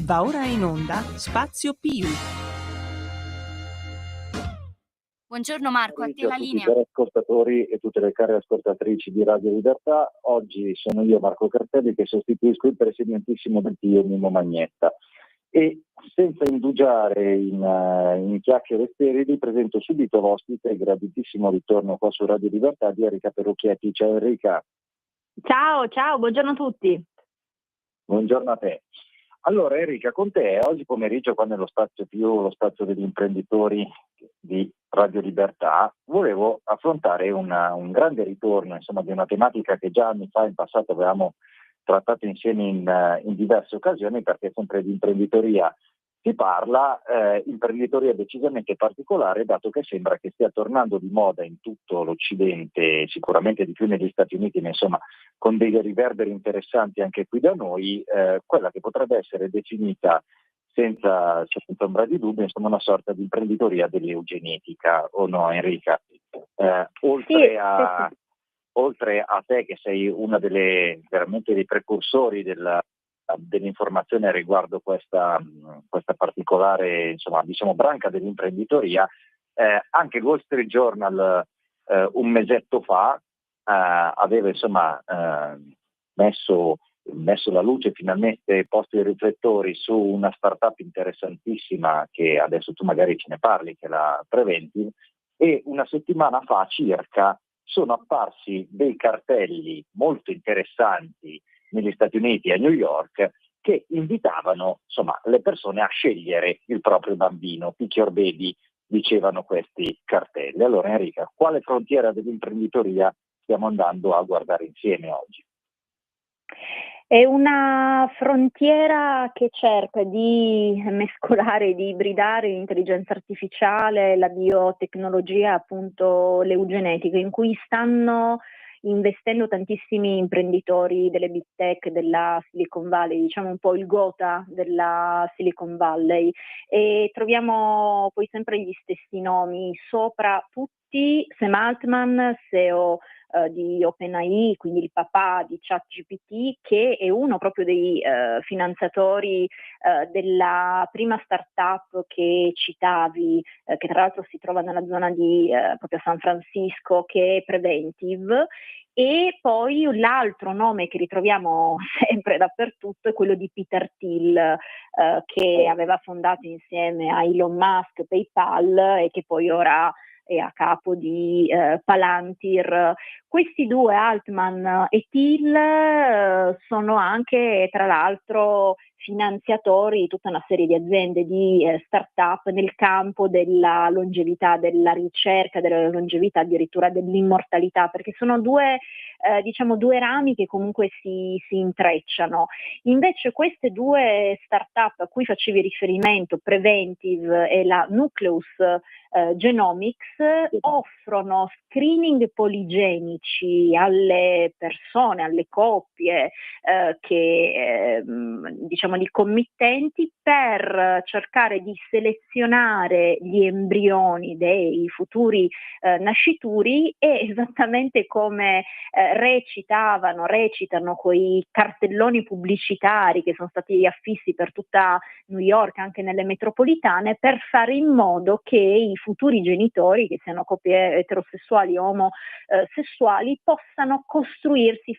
Va ora in onda Spazio Più. Buongiorno Marco, a te la A tutti i linea. cari ascoltatori e tutte le care ascoltatrici di Radio Libertà. Oggi sono io, Marco Cartelli, che sostituisco il presidentissimo del Pio, Mimmo Magnetta. E senza indugiare in chiacchiere sterili, presento subito l'ospite e graditissimo ritorno qua su Radio Libertà di Enrica Perucchietti. Ciao Enrica. Ciao, buongiorno a tutti. Buongiorno a te. Allora Enrica, con te oggi pomeriggio qua nello Spazio Più, lo spazio degli imprenditori di Radio Libertà, volevo affrontare un grande ritorno, insomma, di una tematica che già anni fa in passato avevamo trattato insieme in diverse occasioni, perché sempre di imprenditoria si parla, imprenditoria decisamente particolare, dato che sembra che stia tornando di moda in tutto l'Occidente, sicuramente di più negli Stati Uniti, ma insomma con dei riverberi interessanti anche qui da noi, quella che potrebbe essere definita senza ombra di dubbio, insomma, una sorta di imprenditoria dell'eugenetica, o no Enrica? Oltre a te che sei una veramente dei precursori dell'informazione riguardo questa particolare, insomma, diciamo, branca dell'imprenditoria, anche il Wall Street Journal un mesetto fa aveva insomma messo la luce, finalmente posto i riflettori su una startup interessantissima che adesso tu magari ce ne parli, che è la Preventive, e una settimana fa circa sono apparsi dei cartelli molto interessanti negli Stati Uniti e a New York che invitavano, insomma, le persone a scegliere il proprio bambino, pick your baby, dicevano questi cartelli. Allora Enrica, quale frontiera dell'imprenditoria stiamo andando a guardare insieme oggi? È una frontiera che cerca di mescolare, di ibridare l'intelligenza artificiale, la biotecnologia, appunto l'eugenetica, in cui stanno investendo tantissimi imprenditori delle big tech della Silicon Valley, diciamo un po' il Gotha della Silicon Valley, e troviamo poi sempre gli stessi nomi sopra tutti: Sam Altman, CEO di OpenAI, quindi il papà di ChatGPT, che è uno proprio dei finanziatori della prima startup che citavi, che tra l'altro si trova nella zona di proprio San Francisco, che è Preventive. E poi l'altro nome che ritroviamo sempre dappertutto è quello di Peter Thiel, che aveva fondato insieme a Elon Musk PayPal e che poi ora è a capo di Palantir. Questi due, Altman e Thiel, sono anche tra l'altro finanziatori di tutta una serie di aziende, di start-up nel campo della longevità, della ricerca della longevità, addirittura dell'immortalità, perché sono due rami che comunque si intrecciano. Invece queste due start-up a cui facevi riferimento, Preventive e la Nucleus Genomics, offrono screening poligenici alle persone, alle coppie diciamo di committenti, per cercare di selezionare gli embrioni dei futuri nascituri, e esattamente come recitano quei cartelloni pubblicitari che sono stati affissi per tutta New York, anche nelle metropolitane, per fare in modo che i futuri genitori, che siano coppie eterosessuali o omosessuali, possano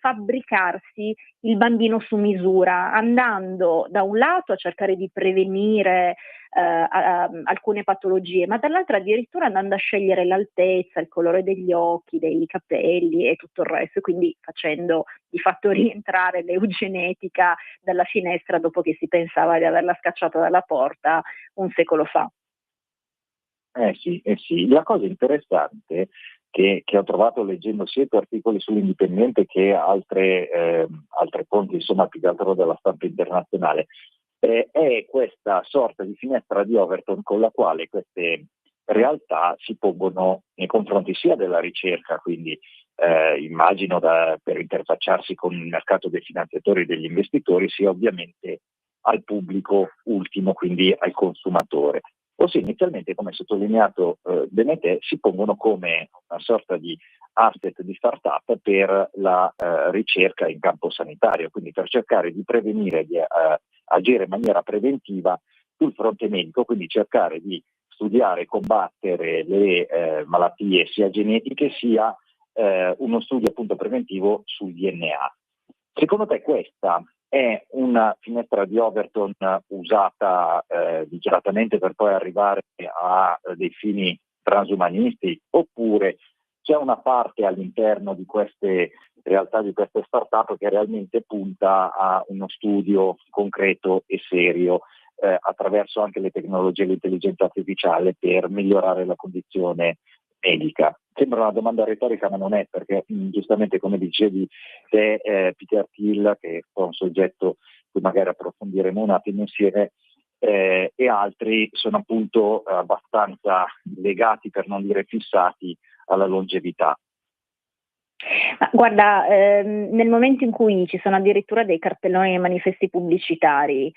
fabbricarsi il bambino su misura, andando da un lato a cercare di prevenire alcune patologie, ma dall'altro addirittura andando a scegliere l'altezza, il colore degli occhi, dei capelli e tutto il resto, quindi facendo di fatto rientrare l'eugenetica dalla finestra dopo che si pensava di averla scacciata dalla porta un secolo fa. Sì. La cosa interessante che ho trovato leggendo sia i tuoi articoli sull'Indipendente che altre fonti, insomma, più che altro della stampa internazionale, è questa sorta di finestra di Overton con la quale queste realtà si pongono nei confronti sia della ricerca, quindi immagino per interfacciarsi con il mercato dei finanziatori e degli investitori, sia ovviamente al pubblico ultimo, quindi al consumatore. Ossia, inizialmente, come sottolineato bene te, si pongono come una sorta di asset di startup per la ricerca in campo sanitario, quindi per cercare di prevenire, di agire in maniera preventiva sul fronte medico, quindi cercare di studiare e combattere le malattie sia genetiche sia uno studio appunto preventivo sul DNA. Secondo te questa è una finestra di Overton usata dichiaratamente per poi arrivare a dei fini transumanisti, oppure c'è una parte all'interno di queste realtà, di queste start-up, che realmente punta a uno studio concreto e serio attraverso anche le tecnologie e l'intelligenza artificiale per migliorare la condizione medica? Sembra una domanda retorica, ma non è, perché giustamente, come dicevi te, Peter Thiel, che è un soggetto cui magari approfondiremo un attimo insieme, e altri sono appunto abbastanza legati, per non dire fissati, alla longevità. Ma guarda, nel momento in cui ci sono addirittura dei cartelloni e manifesti pubblicitari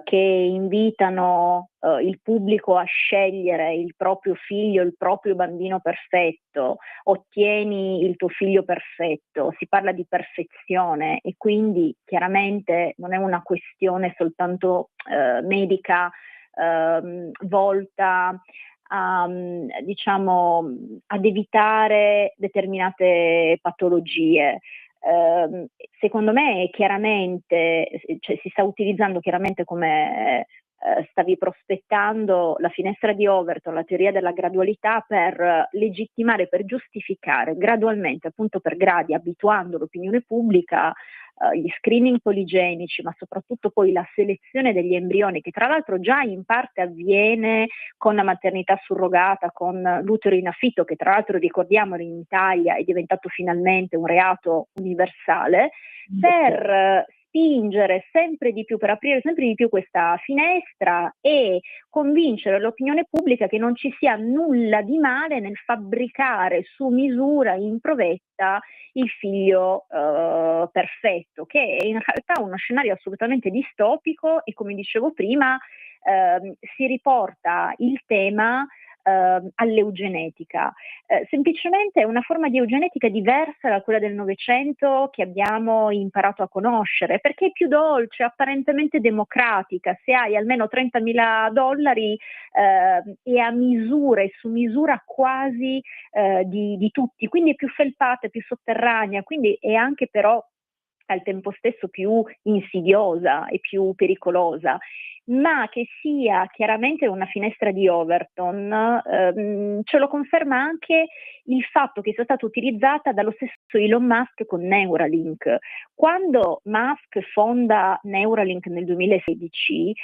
che invitano il pubblico a scegliere il proprio figlio, il proprio bambino perfetto, ottieni il tuo figlio perfetto, si parla di perfezione e quindi chiaramente non è una questione soltanto medica volta diciamo ad evitare determinate patologie. Secondo me chiaramente, cioè, si sta utilizzando chiaramente, come stavi prospettando, la finestra di Overton, la teoria della gradualità, per legittimare, per giustificare gradualmente, appunto per gradi, abituando l'opinione pubblica, gli screening poligenici, ma soprattutto poi la selezione degli embrioni, che tra l'altro già in parte avviene con la maternità surrogata, con l'utero in affitto, che tra l'altro, ricordiamolo, in Italia è diventato finalmente un reato universale, per spingere sempre di più, per aprire sempre di più questa finestra e convincere l'opinione pubblica che non ci sia nulla di male nel fabbricare su misura, in provetta, il figlio perfetto, che è in realtà uno scenario assolutamente distopico e, come dicevo prima, si riporta il tema all'eugenetica. Semplicemente è una forma di eugenetica diversa da quella del Novecento che abbiamo imparato a conoscere, perché è più dolce, apparentemente democratica. Se hai almeno $30.000 e a misura e su misura quasi di tutti, quindi è più felpata, è più sotterranea, quindi è anche però al tempo stesso più insidiosa e più pericolosa, ma che sia chiaramente una finestra di Overton, ce lo conferma anche il fatto che sia stata utilizzata dallo stesso Elon Musk con Neuralink. Quando Musk fonda Neuralink nel 2016,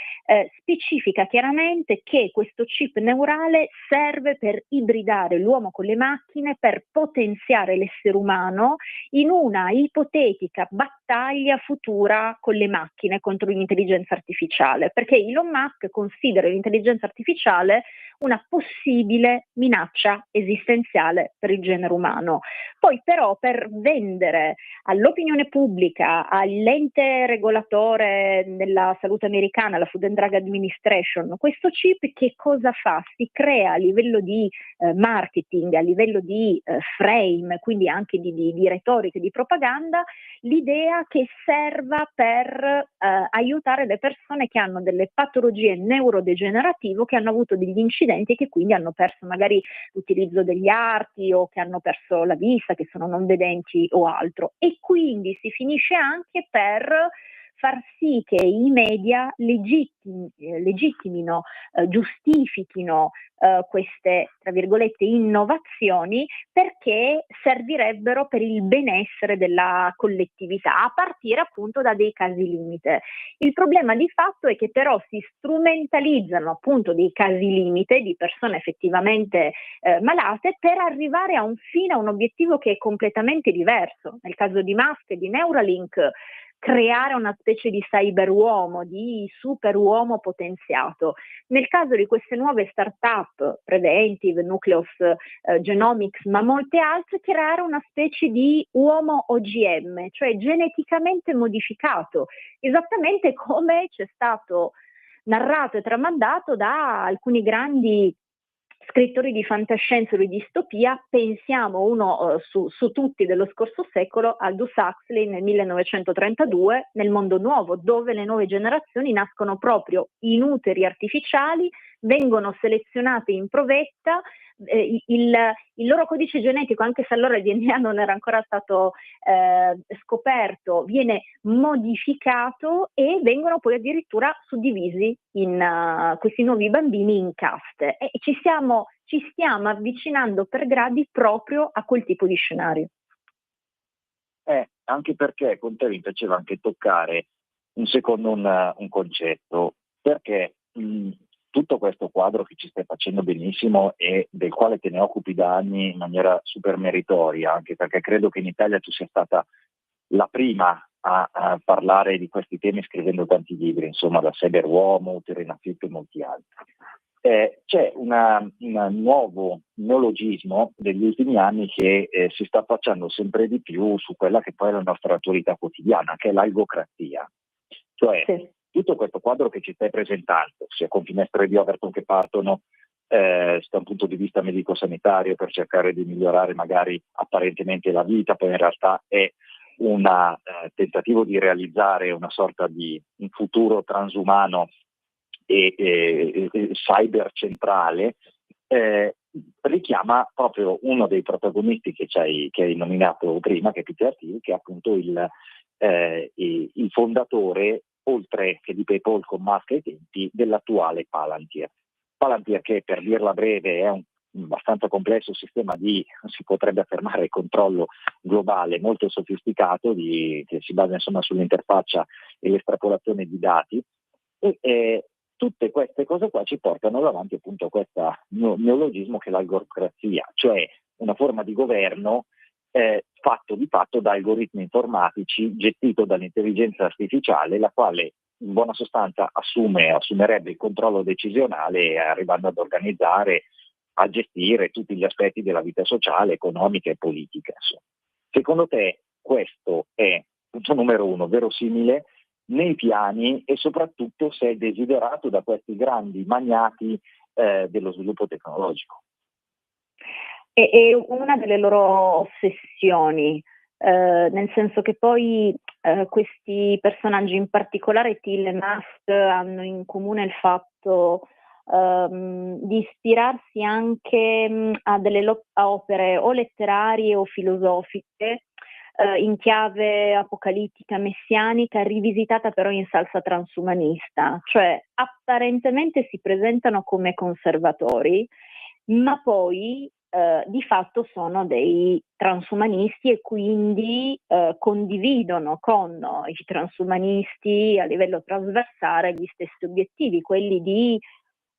specifica chiaramente che questo chip neurale serve per ibridare l'uomo con le macchine, per potenziare l'essere umano in una ipotetica battaglia futura con le macchine contro l'intelligenza artificiale, perché Elon Musk considera l'intelligenza artificiale una possibile minaccia esistenziale per il genere umano. Poi però, per vendere all'opinione pubblica, all'ente regolatore della salute americana, la Food and Drug Administration, questo chip che cosa fa? Si crea a livello di marketing, a livello di frame, quindi anche di retorica e di propaganda, l'idea che serva per aiutare le persone che hanno delle patologie neurodegenerative, che hanno avuto degli incidenti e che quindi hanno perso magari l'utilizzo degli arti o che hanno perso la vista, che sono non vedenti o altro. E quindi si finisce anche per far sì che i media legittimino, giustifichino queste, tra virgolette, innovazioni, perché servirebbero per il benessere della collettività, a partire appunto da dei casi limite. Il problema di fatto è che però si strumentalizzano appunto dei casi limite di persone effettivamente malate, per arrivare a un fine, a un obiettivo che è completamente diverso. Nel caso di Musk e di Neuralink, creare una specie di cyberuomo, di superuomo potenziato. Nel caso di queste nuove start-up, Preventive, Nucleus Genomics, ma molte altre, creare una specie di uomo OGM, cioè geneticamente modificato, esattamente come c'è stato narrato e tramandato da alcuni grandi scrittori di fantascienza o di distopia, pensiamo uno su tutti dello scorso secolo, Aldous Huxley nel 1932, nel mondo nuovo, dove le nuove generazioni nascono proprio in uteri artificiali, vengono selezionate in provetta, il loro codice genetico, anche se allora il DNA non era ancora stato scoperto, viene modificato e vengono poi addirittura suddivisi in questi nuovi bambini in caste, e ci stiamo avvicinando per gradi proprio a quel tipo di scenario. Anche perché con te mi piaceva anche toccare un concetto, perché tutto questo quadro che ci stai facendo benissimo e del quale te ne occupi da anni in maniera super meritoria, anche perché credo che in Italia tu sia stata la prima a parlare di questi temi scrivendo tanti libri, insomma, da Cyberuomo, Utero in affitto e molti altri. C'è un nuovo neologismo degli ultimi anni che si sta affacciando sempre di più su quella che poi è la nostra attualità quotidiana, che è l'algocrazia. Cioè, Sì. tutto questo quadro che ci stai presentando, sia con finestre di Overton che partono da un punto di vista medico-sanitario per cercare di migliorare magari apparentemente la vita, poi in realtà è un tentativo di realizzare una sorta di un futuro transumano e cyber centrale, richiama proprio uno dei protagonisti che hai nominato prima, che è Peter Thiel, che è appunto il fondatore, oltre che di PayPal con Musk ai tempi, dell'attuale Palantir. Palantir, che per dirla breve è un abbastanza complesso sistema di, si potrebbe affermare, controllo globale molto sofisticato che si basa insomma sull'interfaccia e l'estrapolazione di dati, e tutte queste cose qua ci portano davanti appunto a questo neologismo che è l'algocrazia, cioè una forma di governo fatto di fatto da algoritmi informatici, gestito dall'intelligenza artificiale, la quale in buona sostanza assumerebbe il controllo decisionale, arrivando ad organizzare, a gestire tutti gli aspetti della vita sociale, economica e politica. Insomma. Secondo te questo è, punto numero uno, verosimile nei piani, e soprattutto se è desiderato da questi grandi magnati dello sviluppo tecnologico? È una delle loro ossessioni, nel senso che poi questi personaggi, in particolare Thiel e Musk, hanno in comune il fatto di ispirarsi anche a delle opere o letterarie o filosofiche in chiave apocalittica messianica, rivisitata però in salsa transumanista, cioè apparentemente si presentano come conservatori, ma poi di fatto sono dei transumanisti e quindi condividono con i transumanisti a livello trasversale gli stessi obiettivi, quelli di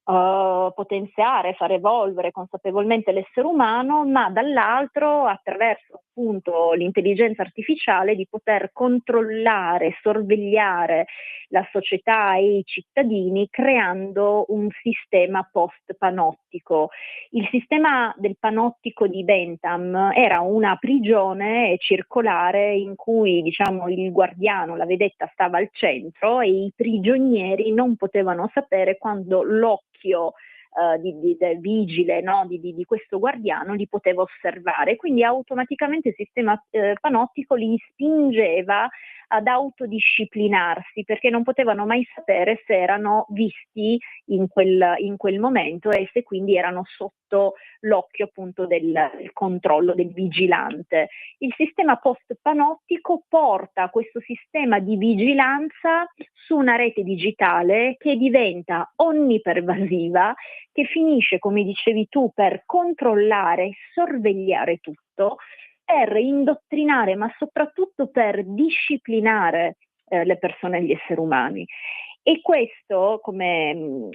potenziare, far evolvere consapevolmente l'essere umano, ma dall'altro, attraverso appunto l'intelligenza artificiale, di poter controllare, sorvegliare la società e i cittadini, creando un sistema post-panottico. Il sistema del panottico di Bentham era una prigione circolare in cui, diciamo, il guardiano, la vedetta, stava al centro e i prigionieri non potevano sapere quando l'occhio del vigile, no? di questo guardiano li poteva osservare, quindi automaticamente il sistema panottico li spingeva ad autodisciplinarsi, perché non potevano mai sapere se erano visti in quel momento e se quindi erano sotto l'occhio appunto del controllo del vigilante. Il sistema post-panottico porta questo sistema di vigilanza su una rete digitale che diventa onnipervasiva, che finisce, come dicevi tu, per controllare e sorvegliare tutto, per indottrinare, ma soprattutto per disciplinare le persone e gli esseri umani. E questo, come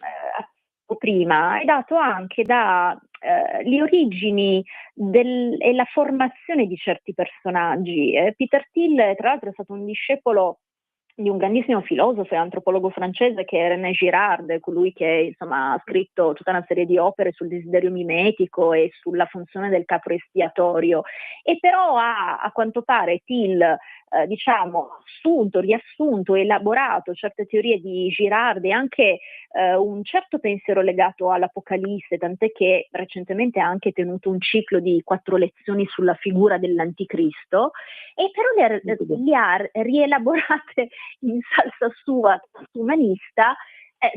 prima, è dato anche dalle origini e la formazione di certi personaggi. Peter Thiel, tra l'altro, è stato un discepolo di un grandissimo filosofo e antropologo francese che è René Girard, colui che insomma ha scritto tutta una serie di opere sul desiderio mimetico e sulla funzione del capro espiatorio. E però a quanto pare Thiel diciamo, riassunto, elaborato certe teorie di Girard e anche un certo pensiero legato all'Apocalisse, tant'è che recentemente ha anche tenuto un ciclo di 4 lezioni sulla figura dell'Anticristo, e però le ha rielaborate in salsa sua umanista,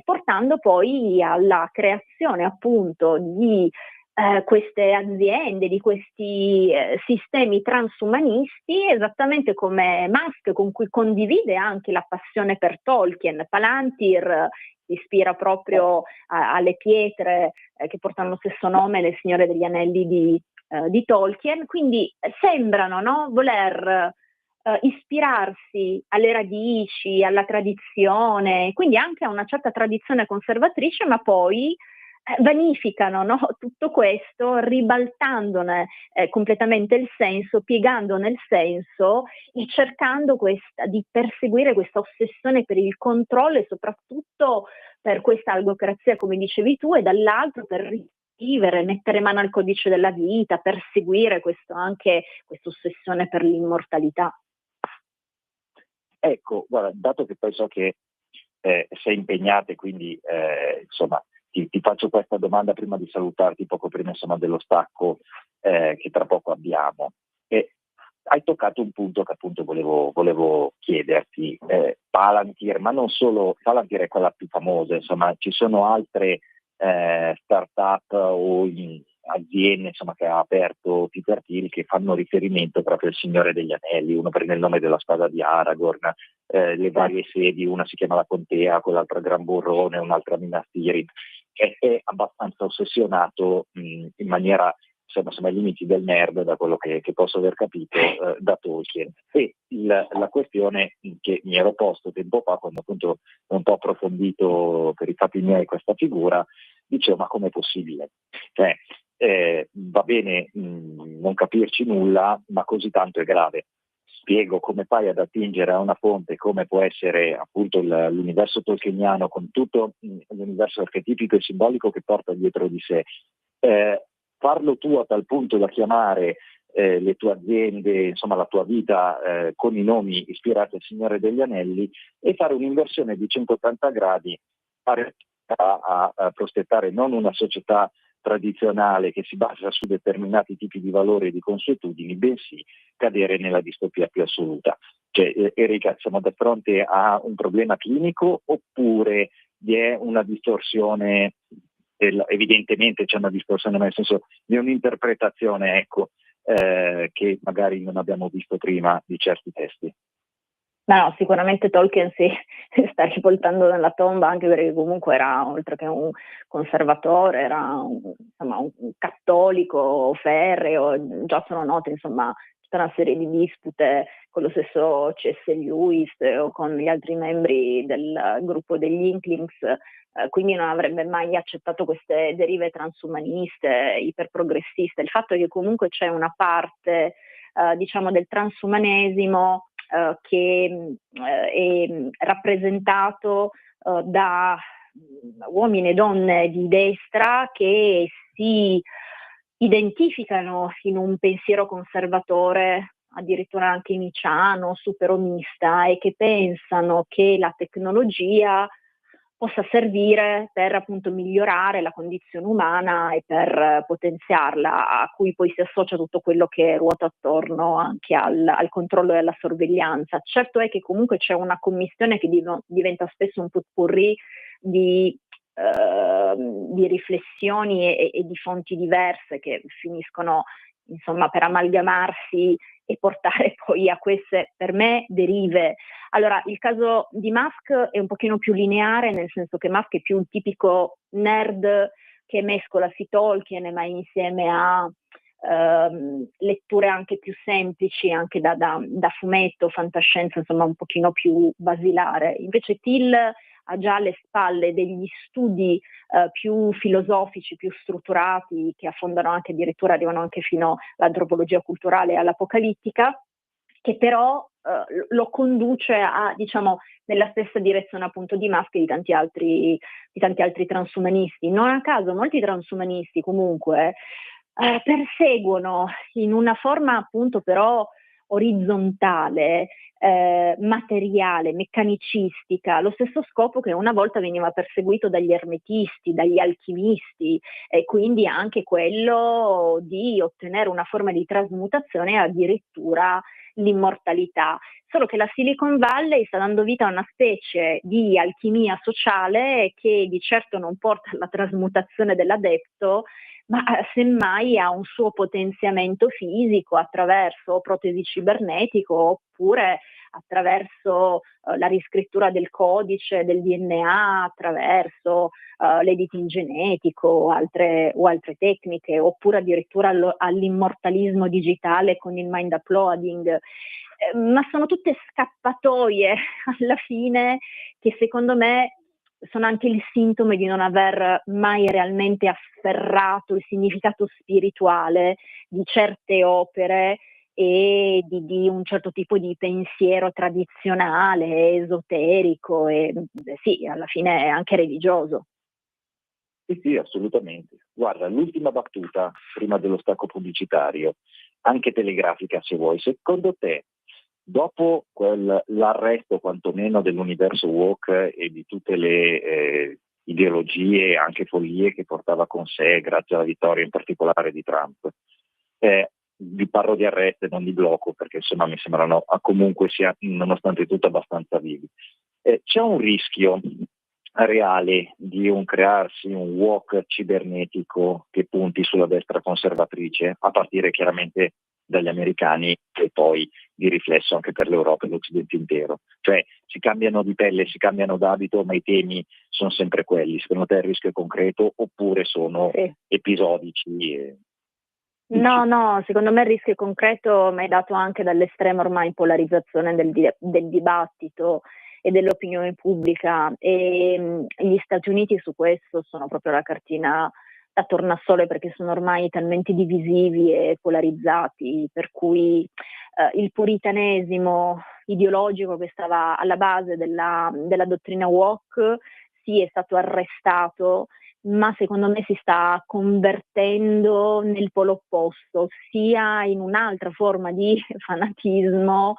portando poi alla creazione appunto di queste aziende, di questi sistemi transumanisti, esattamente come Musk, con cui condivide anche la passione per Tolkien. Palantir si ispira proprio alle pietre che portano lo stesso nome, Le Signore degli Anelli di Tolkien, quindi sembrano, no, voler ispirarsi alle radici, alla tradizione, quindi anche a una certa tradizione conservatrice, ma poi vanificano, no, tutto questo, ribaltandone completamente il senso, piegandone il senso e cercando di perseguire questa ossessione per il controllo e soprattutto per questa algocrazia, come dicevi tu, e dall'altro per vivere, mettere mano al codice della vita, perseguire anche questa ossessione per l'immortalità. Ecco, guarda, dato che poi so che sei impegnata e quindi insomma ti faccio questa domanda prima di salutarti, poco prima insomma dello stacco che tra poco abbiamo. Hai toccato un punto che appunto volevo chiederti. Palantir, ma non solo, Palantir è quella più famosa, insomma ci sono altre start-up o aziende insomma, che ha aperto Peter Thiel, che fanno riferimento proprio al Signore degli Anelli. Uno prende il nome della spada di Aragorn, le varie sedi, una si chiama la Contea, quell'altra Gran Burrone, un'altra Minas Tirith. È abbastanza ossessionato in maniera insomma ai limiti del nerd, da quello che posso aver capito, da Tolkien. E la questione che mi ero posto tempo fa, quando appunto un po' approfondito per i fatti miei questa figura, dicevo: ma com'è possibile? Cioè, va bene non capirci nulla, ma così tanto è grave. Spiego come fai ad attingere a una fonte come può essere appunto l'universo tolkieniano, con tutto l'universo archetipico e simbolico che porta dietro di sé. Farlo tu a tal punto da chiamare le tue aziende, insomma la tua vita con i nomi ispirati al Signore degli Anelli, e fare un'inversione di 180 gradi a prospettare non una società tradizionale che si basa su determinati tipi di valori e di consuetudini, bensì cadere nella distopia più assoluta. Cioè, Erika, siamo di fronte a un problema clinico oppure vi è una distorsione? Evidentemente c'è una distorsione, nel senso di un'interpretazione, ecco, che magari non abbiamo visto prima di certi testi. No, sicuramente Tolkien si sta rivoltando nella tomba, anche perché comunque era, oltre che un conservatore, era un cattolico ferreo. Già sono note insomma tutta una serie di dispute con lo stesso C.S. Lewis o con gli altri membri del gruppo degli Inklings, quindi non avrebbe mai accettato queste derive transumaniste, iperprogressiste. Il fatto è che comunque c'è una parte diciamo del transumanesimo che è rappresentato da uomini e donne di destra che si identificano in un pensiero conservatore, addirittura anche nicciano, superomista, e che pensano che la tecnologia possa servire per appunto migliorare la condizione umana e per potenziarla, a cui poi si associa tutto quello che ruota attorno anche al controllo e alla sorveglianza. Certo è che comunque c'è una commistione che diventa spesso un potpourri di riflessioni e di fonti diverse che finiscono insomma per amalgamarsi e portare poi a queste, per me, derive. Allora, il caso di Musk è un pochino più lineare, nel senso che Musk è più un tipico nerd che mescola Tolkien, ma insieme a letture anche più semplici, anche da fumetto, fantascienza, insomma un pochino più basilare. Invece Thiel ha già alle spalle degli studi più filosofici, più strutturati, che affondano anche, addirittura arrivano anche fino all'antropologia culturale e all'apocalittica, che però lo conduce a, diciamo, nella stessa direzione appunto di Musk e di tanti altri transumanisti. Non a caso molti transumanisti comunque perseguono in una forma appunto però orizzontale, materiale, meccanicistica, lo stesso scopo che una volta veniva perseguito dagli ermetisti, dagli alchimisti, e quindi anche quello di ottenere una forma di trasmutazione e addirittura l'immortalità. Solo che la Silicon Valley sta dando vita a una specie di alchimia sociale che di certo non porta alla trasmutazione dell'adepto, ma semmai ha un suo potenziamento fisico attraverso protesi cibernetico oppure attraverso la riscrittura del codice del DNA, attraverso l'editing genetico o altre tecniche, oppure addirittura all'immortalismo digitale con il mind uploading. Ma sono tutte scappatoie alla fine che secondo me sono anche il sintomo di non aver mai realmente afferrato il significato spirituale di certe opere e di un certo tipo di pensiero tradizionale, esoterico e sì, alla fine anche religioso. Sì, assolutamente. Guarda, l'ultima battuta prima dello stacco pubblicitario, anche telegrafica se vuoi. Secondo te, dopo l'arresto quantomeno dell'universo woke e di tutte le ideologie e anche follie che portava con sé grazie alla vittoria in particolare di Trump, vi parlo di arresto e non di blocco perché insomma mi sembrano comunque sia nonostante tutto abbastanza vivi. C'è un rischio reale di crearsi un woke cibernetico che punti sulla destra conservatrice, a partire chiaramente dagli americani e poi di riflesso anche per l'Europa e l'Occidente intero. Cioè si cambiano di pelle, si cambiano d'abito, ma i temi sono sempre quelli. Secondo te il rischio è concreto oppure sono episodici? No, secondo me il rischio è concreto, ma è dato anche dall'estrema ormai polarizzazione del dibattito e dell'opinione pubblica, e gli Stati Uniti su questo sono proprio la cartina da tornasole perché sono ormai talmente divisivi e polarizzati, per cui il puritanesimo ideologico che stava alla base della dottrina woke sì è stato arrestato, ma secondo me si sta convertendo nel polo opposto, sia in un'altra forma di fanatismo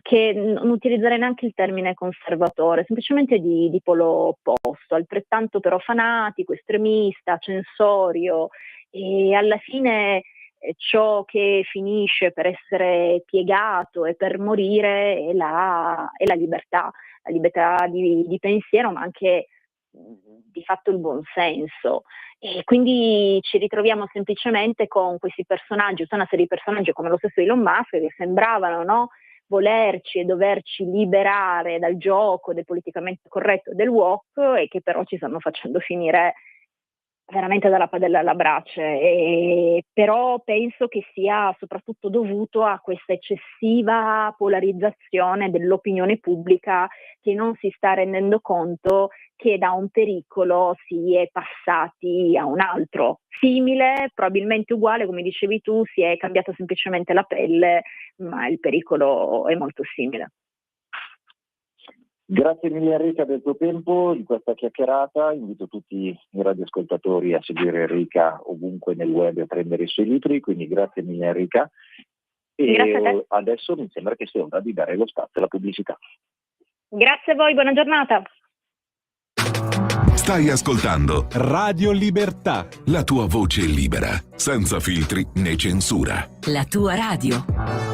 che non utilizzerei neanche il termine conservatore, semplicemente di polo opposto, altrettanto però fanatico, estremista, censorio, e alla fine ciò che finisce per essere piegato e per morire è la libertà di pensiero, ma anche di fatto il buonsenso. E quindi ci ritroviamo semplicemente con questi personaggi, tutta una serie di personaggi come lo stesso Elon Musk che sembravano, no, volerci e doverci liberare dal gioco del politicamente corretto del woke e che però ci stanno facendo finire veramente dalla padella alla brace, e però penso che sia soprattutto dovuto a questa eccessiva polarizzazione dell'opinione pubblica che non si sta rendendo conto che da un pericolo si è passati a un altro, simile, probabilmente uguale, come dicevi tu, si è cambiata semplicemente la pelle, ma il pericolo è molto simile. Grazie mille Enrica del tuo tempo in questa chiacchierata, invito tutti i radioascoltatori a seguire Enrica ovunque nel web e a prendere i suoi libri, quindi grazie mille Enrica e adesso mi sembra che sia ora di dare lo spazio alla pubblicità. Grazie a voi, buona giornata. Stai ascoltando Radio Libertà, la tua voce libera, senza filtri né censura. La tua radio.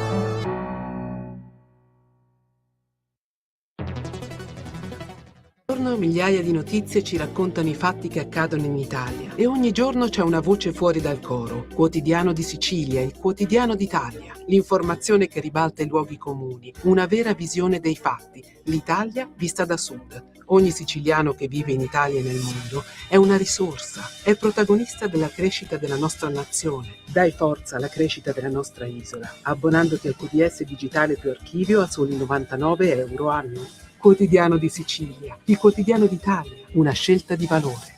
Migliaia di notizie ci raccontano i fatti che accadono in Italia e ogni giorno c'è una voce fuori dal coro. Quotidiano di Sicilia, il quotidiano d'Italia, l'informazione che ribalta i luoghi comuni, una vera visione dei fatti, l'Italia vista da sud. Ogni siciliano che vive in Italia e nel mondo è una risorsa, è protagonista della crescita della nostra nazione. Dai forza alla crescita della nostra isola, abbonandoti al QDS digitale più archivio a soli 99 euro annuo. Quotidiano di Sicilia, il quotidiano d'Italia, una scelta di valore.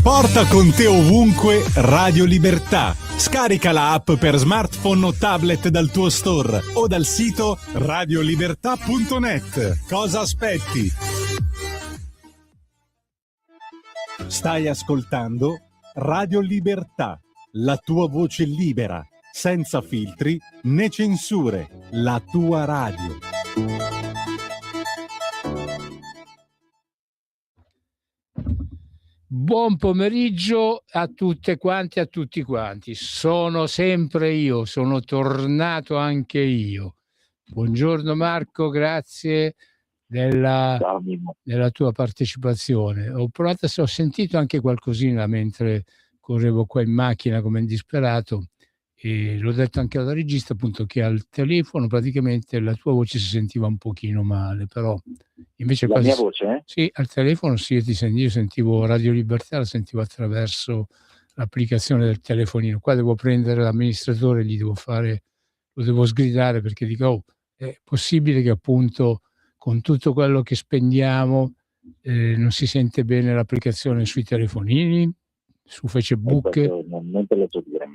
porta con te ovunque Radio Libertà. Scarica la app per smartphone o tablet dal tuo store o dal sito radiolibertà.net. Cosa aspetti? Stai ascoltando Radio Libertà, la tua voce libera, senza filtri né censure, la tua radio. Buon pomeriggio a tutte quante e a tutti quanti. Sono sempre io, sono tornato anche io. Buongiorno Marco, grazie della tua partecipazione. Ho sentito anche qualcosina mentre correvo qua in macchina come un disperato, e l'ho detto anche alla regista, appunto, che al telefono praticamente la tua voce si sentiva un pochino male, però invece la mia voce? Sì, al telefono sì, io sentivo Radio Libertà, la sentivo attraverso l'applicazione del telefonino. Qua devo prendere l'amministratore, lo devo sgridare, perché dico, è possibile che appunto con tutto quello che spendiamo non si sente bene l'applicazione sui telefonini, su Facebook? Non te lo so dire.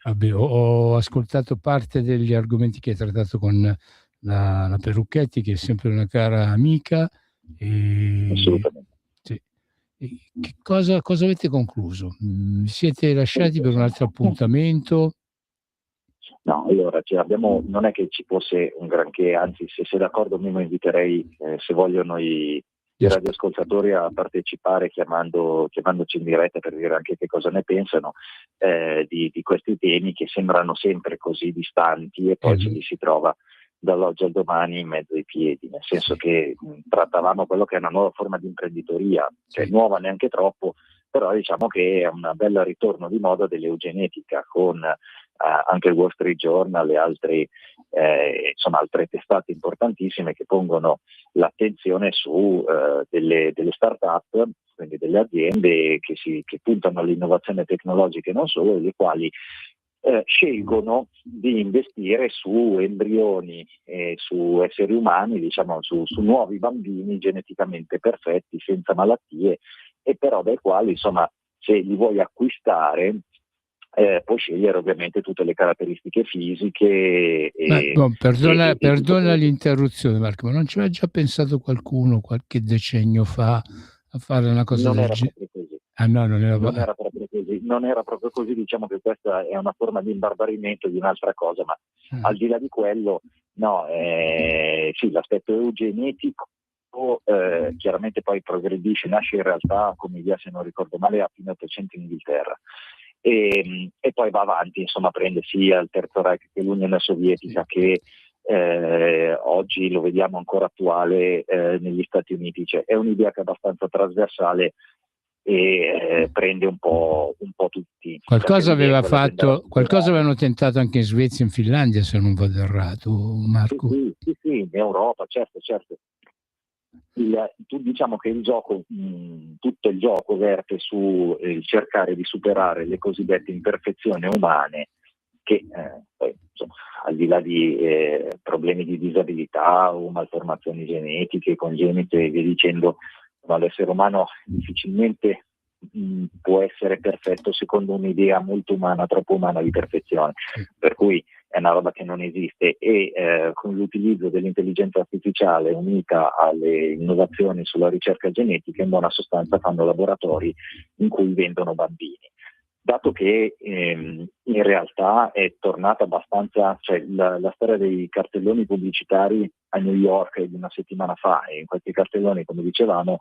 Vabbè, ho ascoltato parte degli argomenti che hai trattato con la Perucchetti, che è sempre una cara amica. Assolutamente. Sì. Che cosa avete concluso? Vi siete lasciati per un altro appuntamento? No, allora non è che ci fosse un granché, anzi, se sei d'accordo mi inviterei, se vogliono i radioascoltatori, a partecipare chiamandoci in diretta per dire anche che cosa ne pensano di questi temi che sembrano sempre così distanti, e poi ci li si trova dall'oggi al domani in mezzo ai piedi, nel senso che trattavamo quello che è una nuova forma di imprenditoria, cioè nuova neanche troppo, però diciamo che è un bel ritorno di moda dell'eugenetica, con anche il Wall Street Journal e altre testate importantissime che pongono l'attenzione su delle start-up, quindi delle aziende che puntano all'innovazione tecnologica e non solo, le quali scelgono di investire su embrioni e su esseri umani, diciamo su nuovi bambini geneticamente perfetti, senza malattie, e però dai quali, insomma, se li vuoi acquistare puoi scegliere ovviamente tutte le caratteristiche fisiche. Perdona l'interruzione, Marco, ma non ci aveva già pensato qualcuno qualche decennio fa a fare una cosa del genere? Non era proprio così. Non era proprio così, diciamo che questa è una forma di imbarbarimento di un'altra cosa, ma al di là di quello, no, sì, l'aspetto eugenetico chiaramente poi progredisce, nasce in realtà, come idea, se non ricordo male, a fine 800 in Inghilterra. E poi va avanti, insomma, prende sia il Terzo Reich che l'Unione Sovietica, che oggi lo vediamo ancora attuale negli Stati Uniti. Cioè, è un'idea che è abbastanza trasversale e prende un po' tutti. Qualcosa avevano tentato anche in Svezia e in Finlandia, se non vado errato, Marco. Sì, in Europa, certo. Diciamo che il gioco, tutto il gioco verte su cercare di superare le cosiddette imperfezioni umane, che poi, insomma, al di là di problemi di disabilità o malformazioni genetiche, congenite e via dicendo, no, l'essere umano difficilmente può essere perfetto secondo un'idea molto umana, troppo umana di perfezione, per cui è una roba che non esiste, e con l'utilizzo dell'intelligenza artificiale unita alle innovazioni sulla ricerca genetica, in buona sostanza fanno laboratori in cui vendono bambini. Dato che in realtà è tornata abbastanza, cioè la storia dei cartelloni pubblicitari a New York di una settimana fa, e in questi cartelloni, come dicevamo,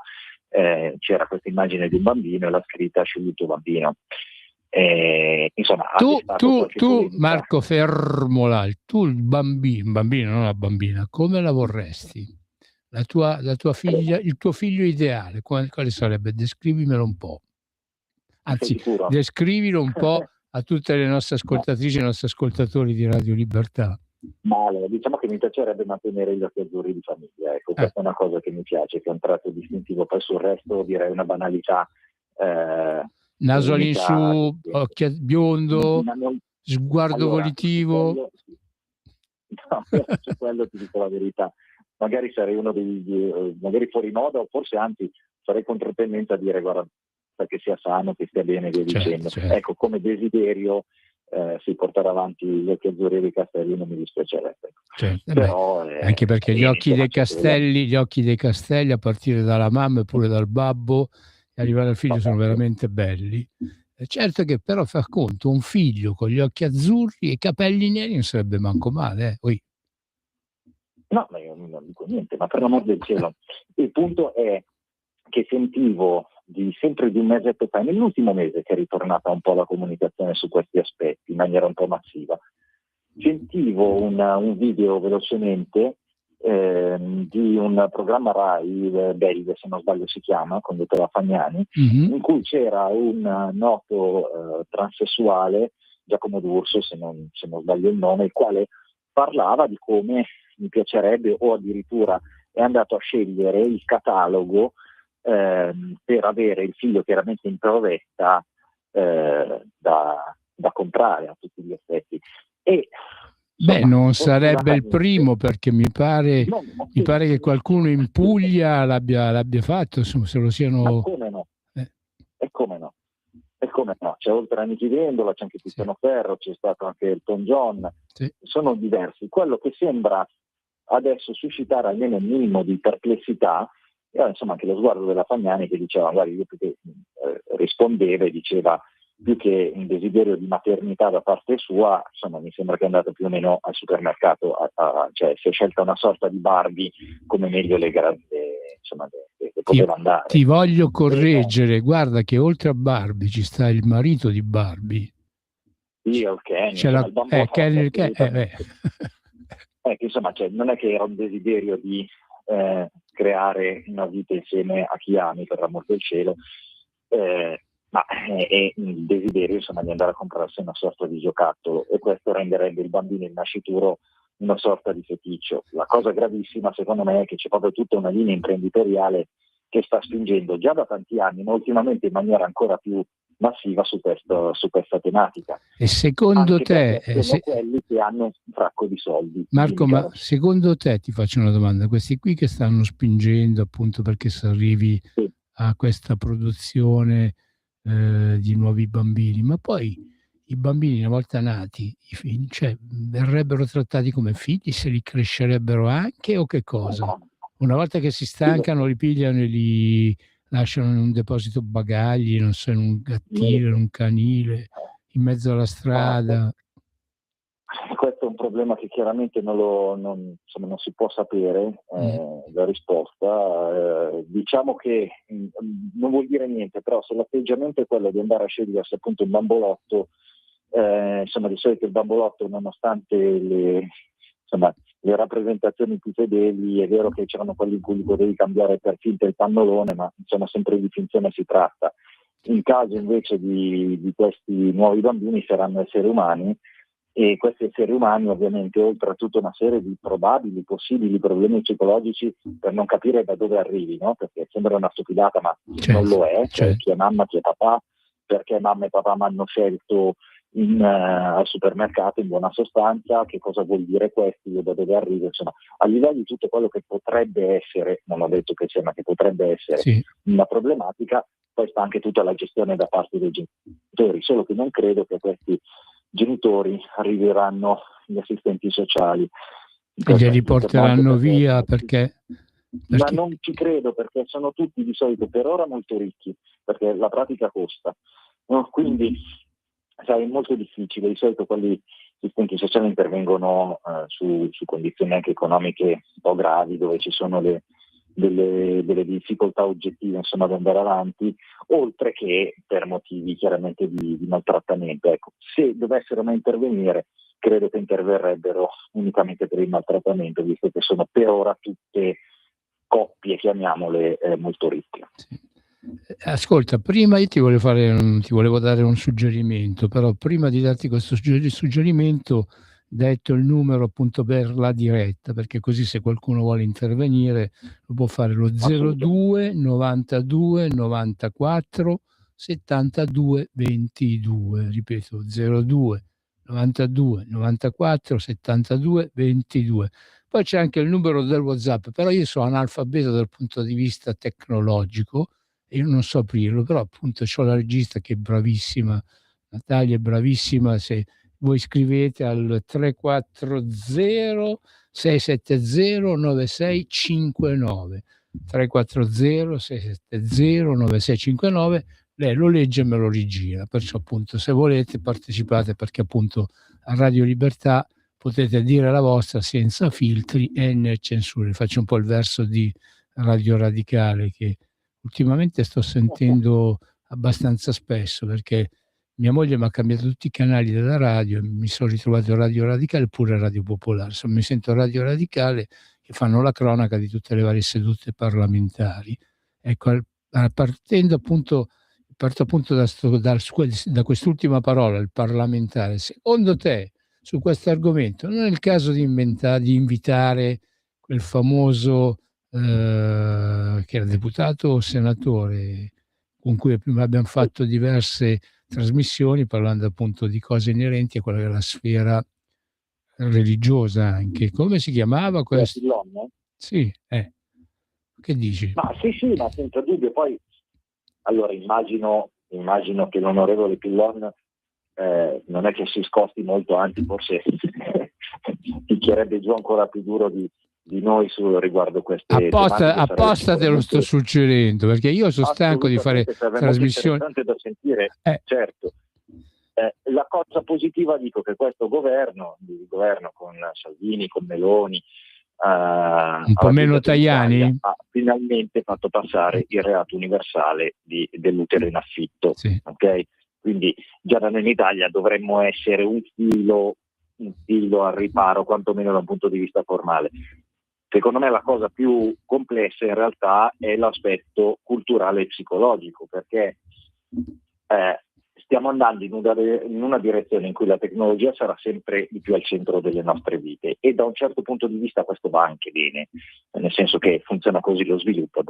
c'era questa immagine di un bambino e la scritta "scegliuto bambino". Insomma, tu Marco, fermola, tu il bambino, non la bambina, come la vorresti? La tua figlia, il tuo figlio ideale, quale sarebbe? Descrivimelo un po'. Anzi, descrivilo un po' a tutte le nostre ascoltatrici e i nostri ascoltatori di Radio Libertà. Ma allora, diciamo che mi piacerebbe mantenere gli occhi azzurri di famiglia, ecco, questa è una cosa che mi piace, che è un tratto distintivo. Poi sul resto direi una banalità. Naso all'insù, occhio biondo, sguardo volitivo. Su quello ti dico la verità. Magari sarei uno magari fuori moda, o forse anzi sarei controtendenza a dire guarda, che sia sano, che stia bene, via dicendo. Certo. Ecco, come desiderio si portare avanti gli occhi azzurri dei Castelli non mi dispiacerebbe. Certo. Però, anche perché gli occhi dei Castelli a partire dalla mamma e pure dal babbo e arrivare al figlio sono veramente belli. Certo che però far conto un figlio con gli occhi azzurri e i capelli neri non sarebbe manco male, Ui. No, ma io non dico niente, ma per l'amor del cielo. Il punto è che sentivo sempre di un mesetto fa, nell'ultimo mese che è ritornata un po' la comunicazione su questi aspetti in maniera un po' massiva, sentivo un video velocemente di un programma Rai, Belve se non sbaglio si chiama, condotto da Fagnani, in cui c'era un noto transessuale, Giacomo D'Urso se non sbaglio il nome, il quale parlava di come mi piacerebbe, o addirittura è andato a scegliere il catalogo per avere il figlio chiaramente in provetta da comprare a tutti gli effetti. E beh, non sarebbe il primo, perché mi pare che qualcuno in Puglia l'abbia fatto, insomma, se lo siano. Ma come no? E come no? C'è oltre a Nichi Vendola, c'è anche Tiziano Ferro, c'è stato anche Elton John, sono diversi. Quello che sembra adesso suscitare almeno un minimo di perplessità era insomma anche lo sguardo della Fagnani, che diceva, guarda, io più che rispondeva e diceva, più che un desiderio di maternità da parte sua, insomma mi sembra che è andato più o meno al supermercato, cioè si è scelta una sorta di Barbie come meglio le poteva andare. Ti voglio correggere, guarda che oltre a Barbie ci sta il marito di Barbie. Sì, ok. Insomma, cioè, non è che era un desiderio di creare una vita insieme a chi ami, per l'amor del cielo, ma è il desiderio insomma di andare a comprarsi una sorta di giocattolo, e questo renderebbe il bambino in nascituro una sorta di feticcio. La cosa gravissima secondo me è che c'è proprio tutta una linea imprenditoriale che sta spingendo già da tanti anni, ma ultimamente in maniera ancora più massiva su questa tematica. E secondo te sono quelli che hanno un fracco di soldi. Marco, ma secondo te, ti faccio una domanda, questi qui che stanno spingendo appunto perché si arrivi a questa produzione di nuovi bambini, ma poi i bambini una volta nati, i figli, cioè verrebbero trattati come figli, se li crescerebbero anche, o che cosa? No. Una volta che si stancano li pigliano e li lasciano in un deposito bagagli, non so, in un gattile, in un canile, in mezzo alla strada. Questo è un problema che chiaramente non si può sapere la risposta. Diciamo che non vuol dire niente, però se l'atteggiamento è quello di andare a scegliersi appunto un bambolotto, insomma di solito il bambolotto, nonostante le rappresentazioni più fedeli, è vero che c'erano quelli in cui li potevi cambiare per finta il pannolone, ma insomma sempre di finzione si tratta. In caso invece di questi nuovi bambini saranno esseri umani, e questi esseri umani ovviamente, oltre a tutta una serie di probabili, possibili problemi psicologici, per non capire da dove arrivi, no? Perché sembra una stupidata, ma non lo è, cioè chi è mamma, chi è papà, perché mamma e papà mi hanno scelto al supermercato, in buona sostanza, che cosa vuol dire questo, io da dove arrivo, insomma, a livello di tutto quello che potrebbe essere, non ho detto che sia, ma che potrebbe essere una problematica, poi sta anche tutta la gestione da parte dei genitori, solo che non credo che questi genitori arriveranno gli assistenti sociali. E glieli porteranno via perché? Ma non ci credo, perché sono tutti di solito per ora molto ricchi, perché la pratica costa, no? Quindi sai, è molto difficile. Di solito quelli assistenti sociali intervengono su condizioni anche economiche un po' gravi, dove ci sono delle difficoltà oggettive insomma ad andare avanti, oltre che per motivi chiaramente di maltrattamento. Ecco, se dovessero mai intervenire, credo che interverrebbero unicamente per il maltrattamento, visto che sono per ora tutte coppie, chiamiamole, molto ricche. Ascolta, prima io ti volevo dare un suggerimento, però prima di darti questo suggerimento, detto il numero appunto per la diretta, perché così se qualcuno vuole intervenire lo può fare, lo 02 92 94 72 22, ripeto 02 92 94 72 22. Poi c'è anche il numero del WhatsApp, però io sono analfabeto dal punto di vista tecnologico e io non so aprirlo, però appunto c'ho la regista che è bravissima, Natalia è bravissima. Se voi scrivete al 340 670 9659 340 670 9659, lei lo legge e me lo rigira, perciò appunto se volete partecipate, perché appunto a Radio Libertà potete dire la vostra senza filtri e né censure. Faccio un po' il verso di Radio Radicale che ultimamente sto sentendo abbastanza spesso, perché mia moglie mi ha cambiato tutti i canali della radio e mi sono ritrovato Radio Radicale pure Radio Popolare. Insomma, mi sento Radio Radicale che fanno la cronaca di tutte le varie sedute parlamentari. Ecco, parto appunto da quest'ultima parola, il parlamentare. Secondo te, su questo argomento, non è il caso di invitare quel famoso che era deputato o senatore, con cui prima abbiamo fatto diverse trasmissioni parlando appunto di cose inerenti a quella che è la sfera religiosa anche. Come si chiamava questo? Pillon? Sì, che dici? Ma sì, ma senza dubbio. Poi, allora, immagino che l'onorevole Pillon non è che si scosti molto, anzi forse picchierebbe giù ancora più duro di noi riguardo queste apposta te lo sto suggerendo, perché io sono stanco di fare trasmissioni. È interessante da sentire, certo. La cosa positiva, dico che questo governo con Salvini, con Meloni, un po' meno Tajani, ha finalmente fatto passare il reato universale dell'utero in affitto. Sì. Okay? Quindi già da noi in Italia dovremmo essere un filo al riparo, quantomeno da un punto di vista formale. Secondo me la cosa più complessa in realtà è l'aspetto culturale e psicologico, perché stiamo andando in una direzione in cui la tecnologia sarà sempre di più al centro delle nostre vite, e da un certo punto di vista questo va anche bene, nel senso che funziona così lo sviluppo.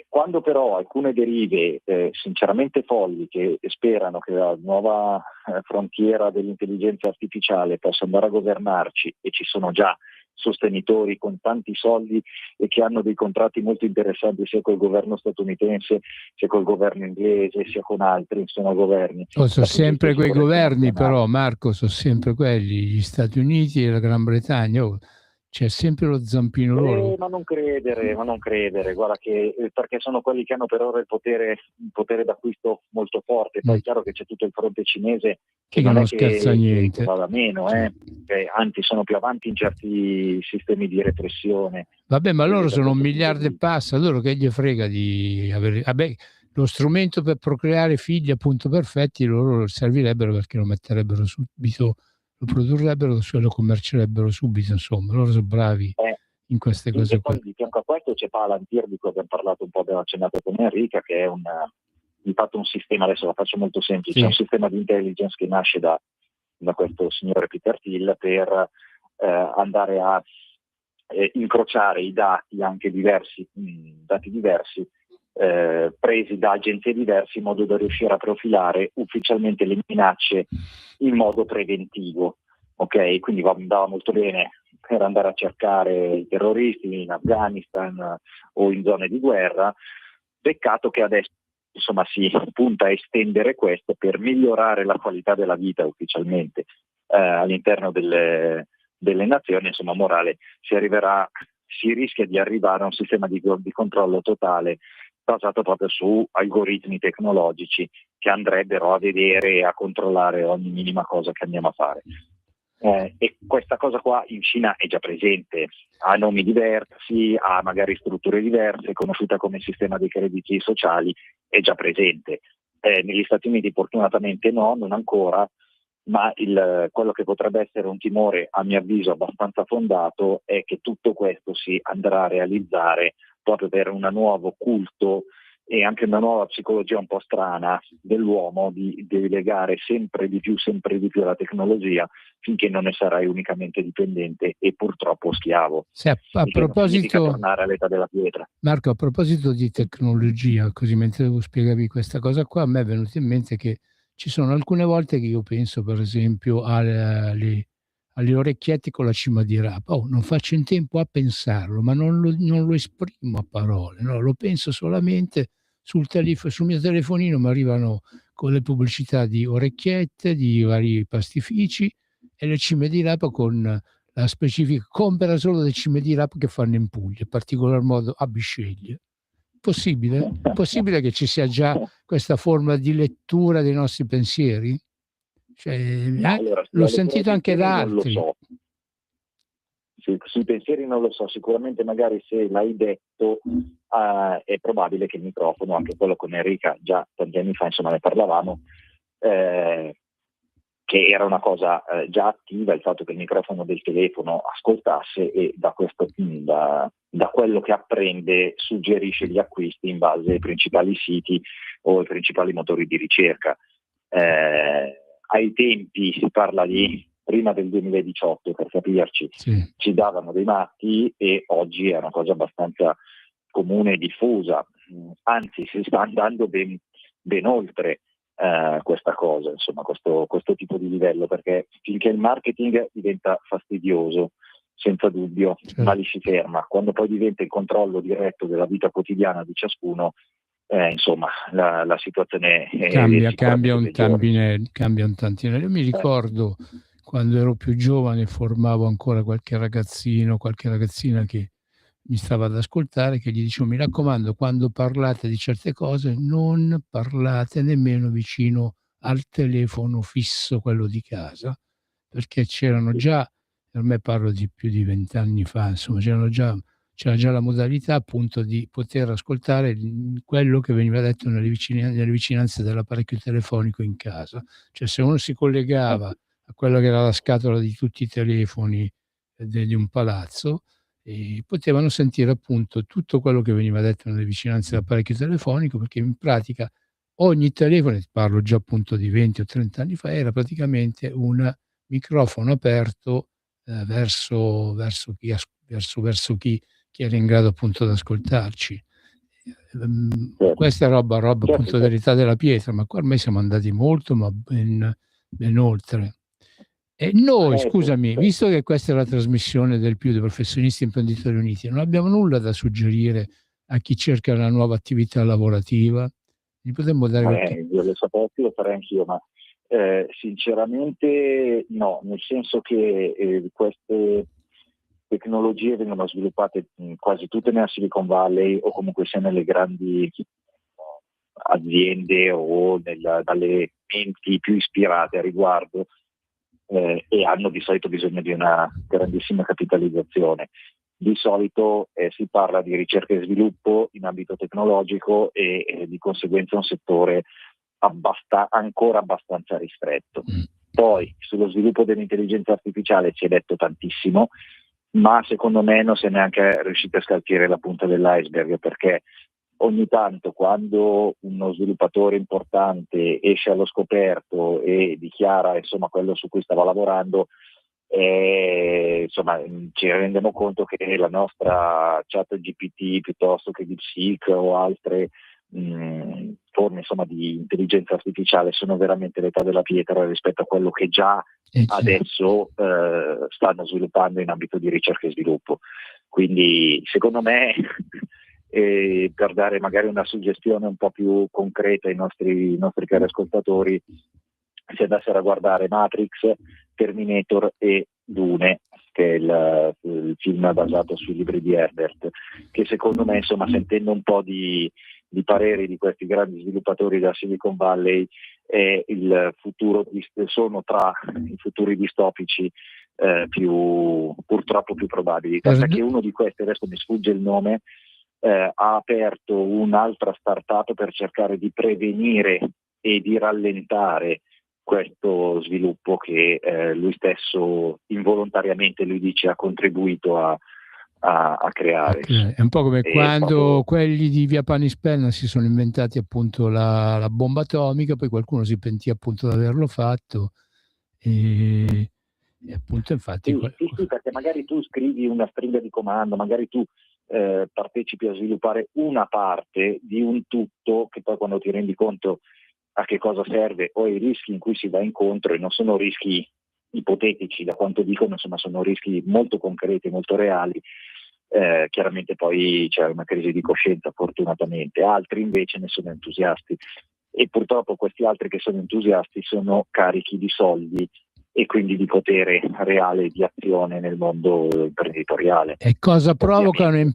Quando però alcune derive sinceramente folli, che sperano che la nuova frontiera dell'intelligenza artificiale possa andare a governarci, e ci sono già sostenitori con tanti soldi e che hanno dei contratti molto interessanti sia col governo statunitense, sia col governo inglese, sia con altri governi. Sono sempre quei governi, però Marco, sono sempre quelli, gli Stati Uniti e la Gran Bretagna. C'è sempre lo zampino loro. Ma non credere, guarda che perché sono quelli che hanno per ora il potere d'acquisto molto forte. Poi è chiaro che c'è tutto il fronte cinese che non scherza niente, che va da meno, anzi sono più avanti in certi sistemi di repressione. Vabbè, ma loro sono 1 miliardo e passa, loro che gli frega di avere... Vabbè, lo strumento per procreare figli appunto perfetti loro servirebbero, perché lo metterebbero subito, lo produrrebbero, lo commercerebbero subito, insomma, loro sono bravi in queste cose qua. Poi di fianco a questo c'è Palantir, di cui abbiamo parlato un po', abbiamo accennato con Enrica, che è di fatto un sistema, adesso la faccio molto semplice, un sistema di intelligence che nasce da questo signore Peter Thiel per andare a incrociare i dati, anche dati diversi, presi da agenzie diverse, in modo da riuscire a profilare ufficialmente le minacce in modo preventivo. Ok, quindi andava molto bene per andare a cercare i terroristi in Afghanistan o in zone di guerra. Peccato che adesso si punta a estendere questo per migliorare la qualità della vita ufficialmente all'interno delle nazioni. Morale, si rischia di arrivare a un sistema di controllo totale basato proprio su algoritmi tecnologici che andrebbero a vedere e a controllare ogni minima cosa che andiamo a fare. E questa cosa qua in Cina è già presente, ha nomi diversi, ha magari strutture diverse, è conosciuta come sistema dei crediti sociali, è già presente. Negli Stati Uniti fortunatamente no, non ancora, ma quello che potrebbe essere un timore, a mio avviso abbastanza fondato, è che tutto questo si andrà a realizzare proprio per un nuovo culto e anche una nuova psicologia un po' strana dell'uomo, di legare sempre di più alla tecnologia, finché non ne sarai unicamente dipendente e purtroppo schiavo. Sì, a proposito, tornare all'età della pietra. Marco, a proposito di tecnologia, così mentre tu spiegavi questa cosa qua, a me è venuto in mente che ci sono alcune volte che io penso, per esempio, alle orecchiette con la cima di rapa. Non faccio in tempo a pensarlo, ma non lo esprimo a parole, no? Lo penso solamente sul mio telefonino, mi arrivano con le pubblicità di orecchiette, di vari pastifici e le cime di rapa con la specifica compra solo le cime di rapa che fanno in Puglia, in particolar modo a Bisceglie. possibile? È possibile che ci sia già questa forma di lettura dei nostri pensieri? Cioè, Allora, l'ho sentito anche da non lo altri. so. Sui pensieri non lo so, sicuramente magari se l'hai detto è probabile che il microfono, anche quello con Enrica già tanti anni fa, insomma ne parlavamo, che era una cosa già attiva, il fatto che il microfono del telefono ascoltasse e da quello che apprende suggerisce gli acquisti in base ai principali siti o ai principali motori di ricerca. Ai tempi, si parla di prima del 2018 per capirci, Sì. ci davano dei matti e oggi è una cosa abbastanza comune e diffusa, anzi si sta andando ben oltre questa cosa, insomma questo tipo di livello, perché finché il marketing diventa fastidioso senza dubbio, Certo. ma lì si ferma. Quando poi diventa il controllo diretto della vita quotidiana di ciascuno, insomma la situazione Cambia sicuramente peggiore. un tantino. Io mi ricordo quando ero più giovane, formavo ancora qualche ragazzino, qualche ragazzina che mi stava ad ascoltare, che gli dicevo: mi raccomando, quando parlate di certe cose non parlate nemmeno vicino al telefono fisso, quello di casa, perché c'erano già, per me parlo di più di 20 anni fa, insomma, c'era già la modalità appunto di poter ascoltare quello che veniva detto nelle vicinanze dell'apparecchio telefonico in casa. Cioè, se uno si collegava a quella che era la scatola di tutti i telefoni di un palazzo, e potevano sentire appunto tutto quello che veniva detto nelle vicinanze dell'apparecchio telefonico, perché in pratica ogni telefono, parlo già appunto di 20 o 30 anni fa, era praticamente un microfono aperto verso chi era in grado appunto di ascoltarci. Questa è roba appunto dell'età della pietra, ma qua ormai siamo andati molto, ma ben oltre. E noi, scusami, visto che questa è la trasmissione del più dei professionisti imprenditori uniti, non abbiamo nulla da suggerire a chi cerca una nuova attività lavorativa? Gli potremmo dare qualche... Io lo sapessi, lo farei anch'io, ma sinceramente no, nel senso che queste tecnologie vengono sviluppate quasi tutte nella Silicon Valley o comunque sia nelle grandi aziende o dalle menti più ispirate a riguardo, e hanno di solito bisogno di una grandissima capitalizzazione. Di solito si parla di ricerca e sviluppo in ambito tecnologico e di conseguenza un settore ancora abbastanza ristretto. Poi sullo sviluppo dell'intelligenza artificiale si è detto tantissimo, ma secondo me non si è neanche riusciti a scalfire la punta dell'iceberg, perché ogni tanto quando uno sviluppatore importante esce allo scoperto e dichiara insomma quello su cui stava lavorando, insomma ci rendiamo conto che la nostra ChatGPT piuttosto che DeepSeek o altre forme insomma di intelligenza artificiale sono veramente l'età della pietra rispetto a quello che già adesso stanno sviluppando in ambito di ricerca e sviluppo. Quindi secondo me per dare magari una suggestione un po' più concreta ai nostri cari ascoltatori, si andassero a guardare Matrix, Terminator e Dune, che è il film basato sui libri di Herbert, che secondo me, insomma, sentendo un po' di pareri di questi grandi sviluppatori della Silicon Valley, è il futuro, sono tra i futuri distopici purtroppo più probabili. Tant'è che uno di questi, adesso mi sfugge il nome, ha aperto un'altra startup per cercare di prevenire e di rallentare questo sviluppo che lui stesso involontariamente, lui dice, ha contribuito a creare. Okay. È un po' come quando quelli di Via Panispenna si sono inventati appunto la bomba atomica, poi qualcuno si pentì appunto di averlo fatto e appunto infatti... Sì, perché magari tu scrivi una stringa di comando, magari tu partecipi a sviluppare una parte di un tutto che poi quando ti rendi conto a che cosa serve o ai rischi in cui si va incontro, e non sono rischi ipotetici da quanto dicono, insomma sono rischi molto concreti, molto reali, chiaramente poi c'è una crisi di coscienza fortunatamente. Altri invece ne sono entusiasti e purtroppo questi altri che sono entusiasti sono carichi di soldi e quindi di potere reale di azione nel mondo imprenditoriale. E cosa provocano in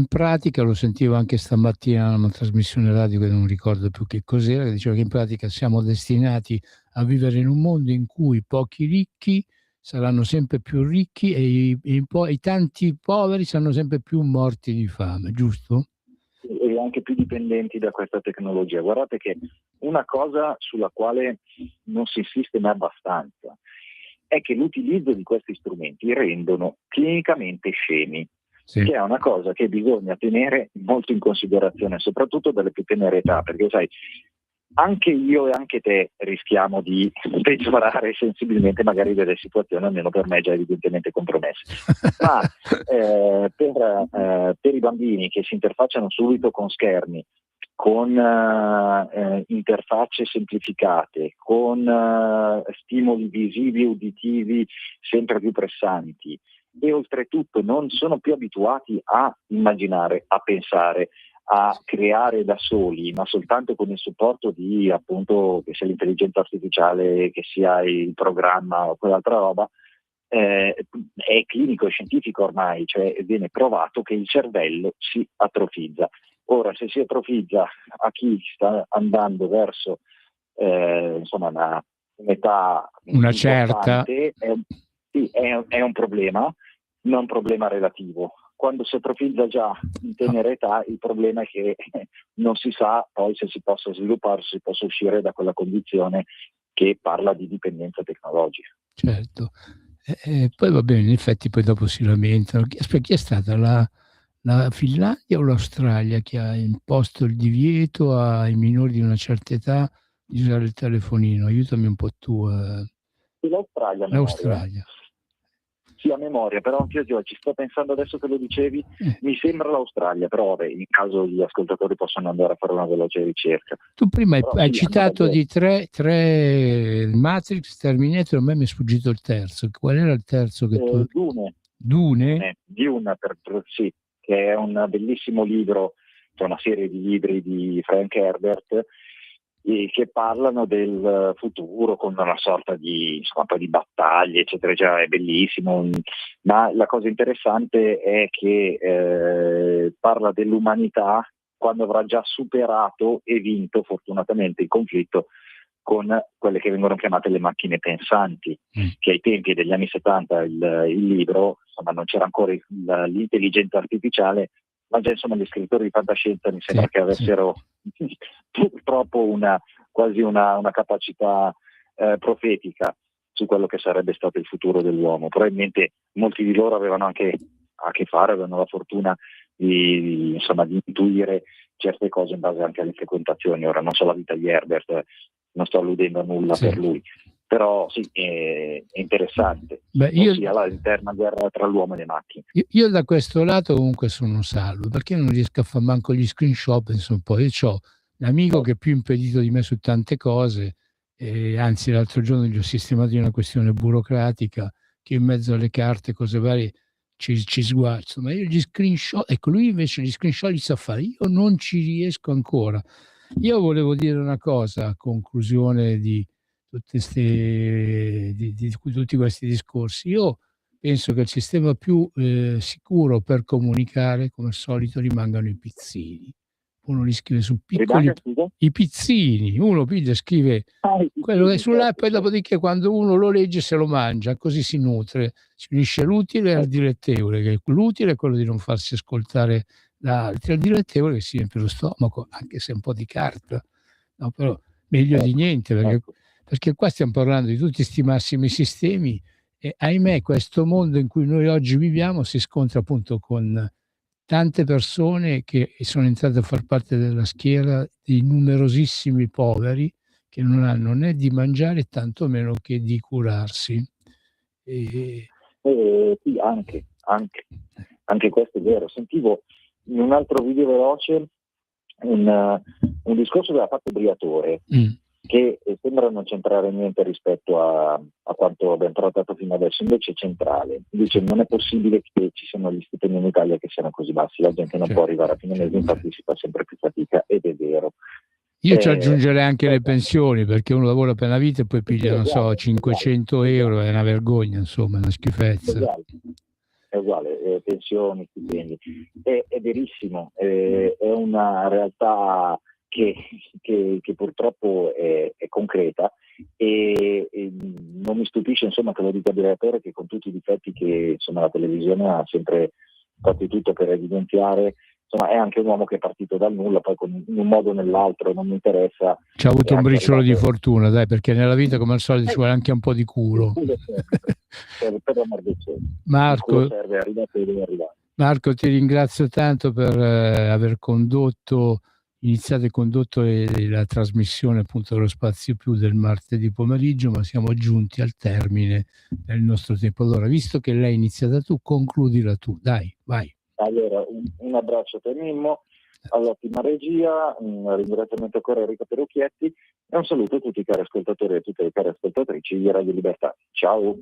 pratica? Lo sentivo anche stamattina in una trasmissione radio che non ricordo più che cos'era, che diceva che in pratica siamo destinati a vivere in un mondo in cui pochi ricchi saranno sempre più ricchi e i tanti poveri saranno sempre più morti di fame, giusto? E anche più dipendenti da questa tecnologia. Guardate che una cosa sulla quale non si insiste mai abbastanza è che l'utilizzo di questi strumenti rendono clinicamente scemi, Sì. che è una cosa che bisogna tenere molto in considerazione, soprattutto dalle più tenere età, perché sai, anche io e anche te rischiamo di peggiorare sensibilmente magari delle situazioni, almeno per me già evidentemente compromesse. Ma per i bambini che si interfacciano subito con schermi, con interfacce semplificate, con stimoli visivi e uditivi sempre più pressanti, e oltretutto non sono più abituati a immaginare, a pensare, a creare da soli, ma soltanto con il supporto di, appunto, che sia l'intelligenza artificiale, che sia il programma o quell'altra roba, è clinico e scientifico ormai, cioè viene provato che il cervello si atrofizza. Ora, se si atrofizza a chi sta andando verso un'età Una certa, è un problema, non un problema relativo. Quando si atrofizza già in tenera età, il problema è che non si sa poi se si possa sviluppare, se si possa uscire da quella condizione che parla di dipendenza tecnologica. certo. Poi va bene, in effetti poi dopo si lamentano. Aspetta, chi è stata la Finlandia o l'Australia che ha imposto il divieto ai minori di una certa età di usare il telefonino? Aiutami un po' tu. L'Australia. L'Australia. Sì, a memoria, però anche io ci sto pensando adesso che lo dicevi, mi sembra l'Australia, però vabbè, in caso gli ascoltatori possono andare a fare una veloce ricerca. Tu prima hai Sì, citato di tre Matrix, Terminator, a me mi è sfuggito il terzo. Qual era il terzo che tu... Dune, sì, che è un bellissimo libro, c'è una serie di libri di Frank Herbert, che parlano del futuro con una sorta di battaglie, eccetera, già è bellissimo, ma la cosa interessante è che parla dell'umanità quando avrà già superato e vinto fortunatamente il conflitto con quelle che vengono chiamate le macchine pensanti, che ai tempi degli anni 70 il libro, non c'era ancora l'intelligenza artificiale, ma già gli scrittori di fantascienza mi sembra che avessero purtroppo quasi una capacità profetica su quello che sarebbe stato il futuro dell'uomo. Probabilmente molti di loro avevano anche a che fare, avevano la fortuna di intuire certe cose in base anche alle frequentazioni. Ora non so la vita di Herbert, non sto alludendo a nulla per lui, però sì, è interessante. Ossia l'eterna guerra tra l'uomo e le macchine. Io da questo lato comunque sono salvo, perché non riesco a fare manco gli screenshot, penso un po'. Io ho un amico che è più impedito di me su tante cose, anzi l'altro giorno gli ho sistemato una questione burocratica che in mezzo alle carte, cose varie, ci sguazzo, ma io gli screenshot, ecco, lui invece gli screenshot li sa fare, io non ci riesco ancora. Io volevo dire una cosa a conclusione di tutti questi discorsi. Io penso che il sistema più sicuro per comunicare, come al solito, rimangano i pizzini. Uno li scrive su piccoli, i pizzini, uno piglia e scrive quello che è sull'app e dopodiché quando uno lo legge se lo mangia, così si nutre, si unisce l'utile al dilettevole, che l'utile è quello di non farsi ascoltare da altri, al dilettevole che si riempie lo stomaco, anche se un po' di carta, no, però meglio di niente, perché qua stiamo parlando di tutti questi massimi sistemi e ahimè questo mondo in cui noi oggi viviamo si scontra appunto con tante persone che sono entrate a far parte della schiera di numerosissimi poveri che non hanno né di mangiare tantomeno che di curarsi. Sì, anche questo è vero. Sentivo in un altro video veloce un discorso che ha fatto Briatore, che sembra non centrare niente rispetto a quanto abbiamo trattato fino adesso, invece è centrale. Dice non è possibile che ci siano gli stipendi in Italia che siano così bassi, la gente non può arrivare a fine mese, infatti si fa sempre più fatica, ed è vero. Io ci aggiungerei anche le pensioni, perché uno lavora per una vita e poi piglia, non so, 500 euro, è una vergogna, insomma, è una schifezza. È uguale, pensioni, stipendi. È verissimo, è una realtà che purtroppo è concreta e non mi stupisce, insomma, che lo dica il direttore, che con tutti i difetti che, insomma, la televisione ha sempre fatto di tutto per evidenziare, insomma, è anche un uomo che è partito dal nulla, poi in un modo o nell'altro, non mi interessa. Ci ha avuto un briciolo di arrivato... fortuna, dai, perché nella vita, come al solito, ci vuole anche un po' di culo. Per l'amor del cielo. Marco, serve, arrivato dove arrivare. Marco, ti ringrazio tanto per aver iniziato e condotto la trasmissione, appunto, dello Spazio Più del martedì pomeriggio, ma siamo giunti al termine del nostro tempo. Allora, visto che l'hai iniziata tu, concludila tu, dai, vai. Allora, un abbraccio per Mimmo, all'ottima regia, un ringraziamento ancora a Enrico Perucchietti e un saluto a tutti i cari ascoltatori e a tutte le care ascoltatrici di Radio Libertà. Ciao!